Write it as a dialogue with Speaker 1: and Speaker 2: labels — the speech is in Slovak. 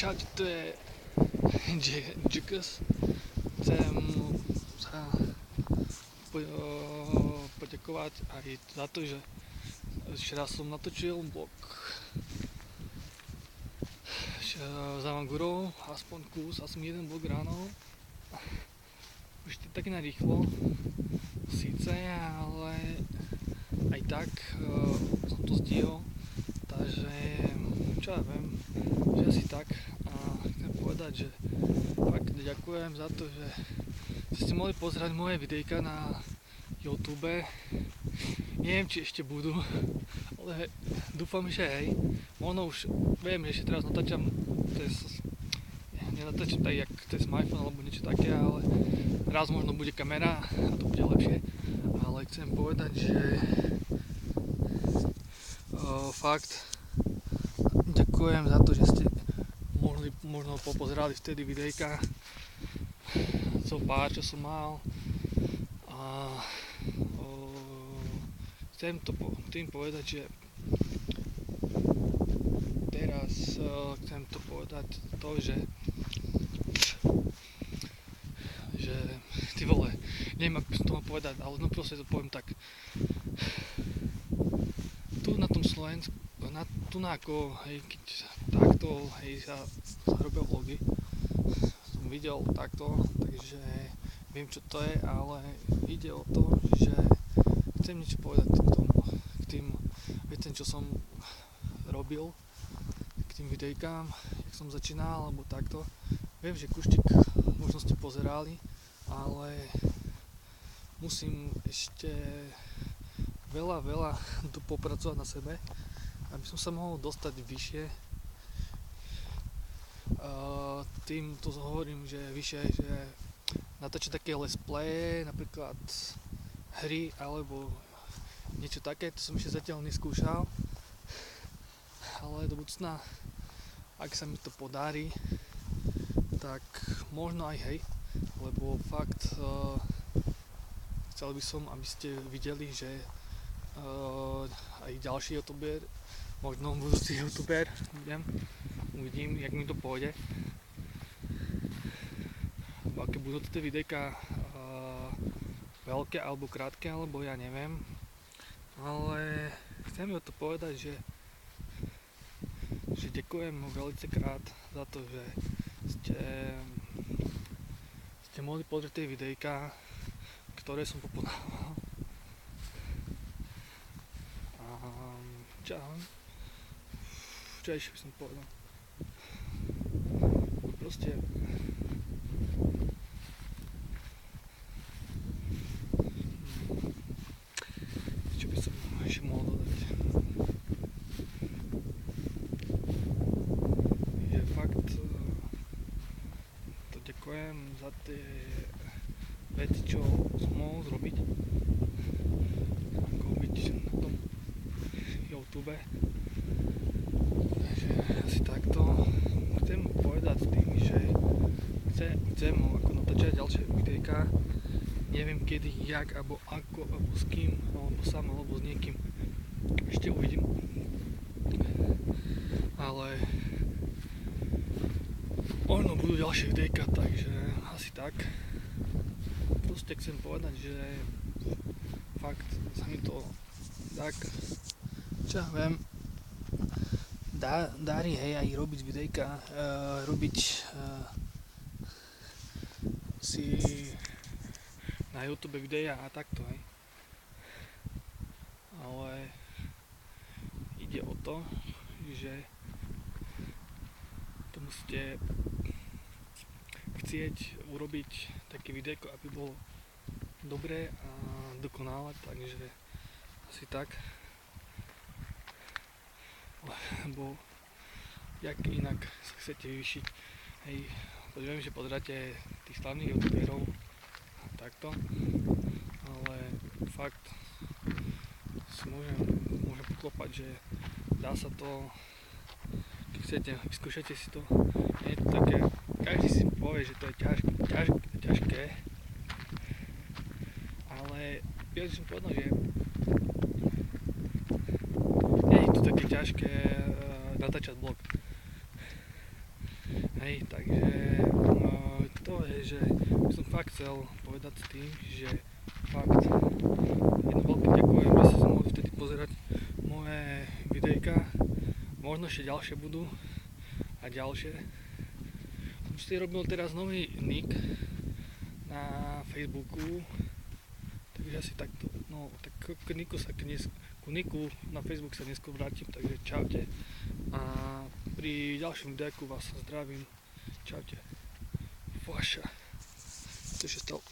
Speaker 1: Čaute, to je Jikas. Chcem sa poďakovať aj za to, že včera som natočil vlog za Vangurou, aspoň kus, aspoň jeden vlog ráno. Už to tak narýchlo, síce, ale aj tak som to zdieľal, takže čo ja viem, že asi tak. A chcem povedať, že fakt ďakujem za to, že ste mohli pozerať moje videjka na YouTube. Neviem, či ešte budú, ale dúfam, že hej. Možno už viem, že ešte teraz natáčam nenatáčam tak, jak cez iPhone alebo niečo také, ale raz možno bude kamera a to bude lepšie. Ale chcem povedať, že fakt ďakujem za to, že ste možno popozerali vtedy videjka, co pár, čo som mal. A chcem tým povedať, že teraz chcem to povedať to, že ty vole, neviem, ako by som to mal povedať, ale no proste to poviem tak. Tu na tom Slovensku, tu na ako, hej, keď takto, hej, sa robia vlogy, som videl takto, takže viem, čo to je, ale ide o to, že chcem niečo povedať k tým veciam, čo som robil, k tým videjkám, jak som začínal, alebo takto. Viem, že Kuštík možno ste pozerali, ale musím ešte veľa popracovať na sebe, aby som sa mohol dostať vyššie. Tým to hovorím, že vyššie, že natáčať také let's play, napríklad hry alebo niečo také, to som ešte zatiaľ neskúšal, ale do budúcna, ak sa mi to podarí, tak možno aj hej, lebo fakt chcel by som, aby ste videli, že aj ďalší youtuber, možno budúci youtuber, uvidím, jak mi to pôjde, aké budú tie videjka veľké alebo krátke, alebo ja neviem, ale chcem to povedať, že ďakujem veľmi krát za to, že ste mohli pozrieť tie videjka, ktoré som popodával. Čo ešte by som povedal? Proste čo by som ešte mohol dodať? Je fakt to ďakujem za tie veci, čo som mohol zrobiť, ako byť na tom YouTube. Takže asi takto chcem povedať s tým, že chcem ako natáčať ďalšie videjka. Neviem kedy, jak, alebo ako, alebo s kým, alebo sám, alebo s niekým. Ešte uvidím. Ale možno budú ďalšie videjka, takže asi tak. Proste chcem povedať, že fakt sa mi to tak, čo ja viem, darí, hej, aj robiť videjka, robiť si na YouTube videa a takto, hej. Ale ide o to, že to musíte chcieť urobiť také videjko, aby bolo dobré a dokonalé, takže asi tak. Lebo jak inak sa chcete vyvyšiť, hej, viem, že pozeráte tých slavných youtuberov a takto, ale fakt si môžem poklopať, že dá sa to, keď chcete, vyskúšajte si to, nie je to také, každý si povie, že to je ťažké, ale ja som povedal, že nie je to také ťažké natáčať vlog. Hej, takže to je, že by som fakt chcel povedať s tým, že fakt jedno veľké ďakujem, že ste sa mohli vtedy pozerať moje videjka. Možno ešte ďalšie budú a ďalšie. Som si robil teraz nový nick na Facebooku, takže asi takto, no tak k niku na Facebook sa neskôr vrátim, takže čaute a pri ďalšom videjku vás zdravím, čaute. Vaša, to ešte stalo.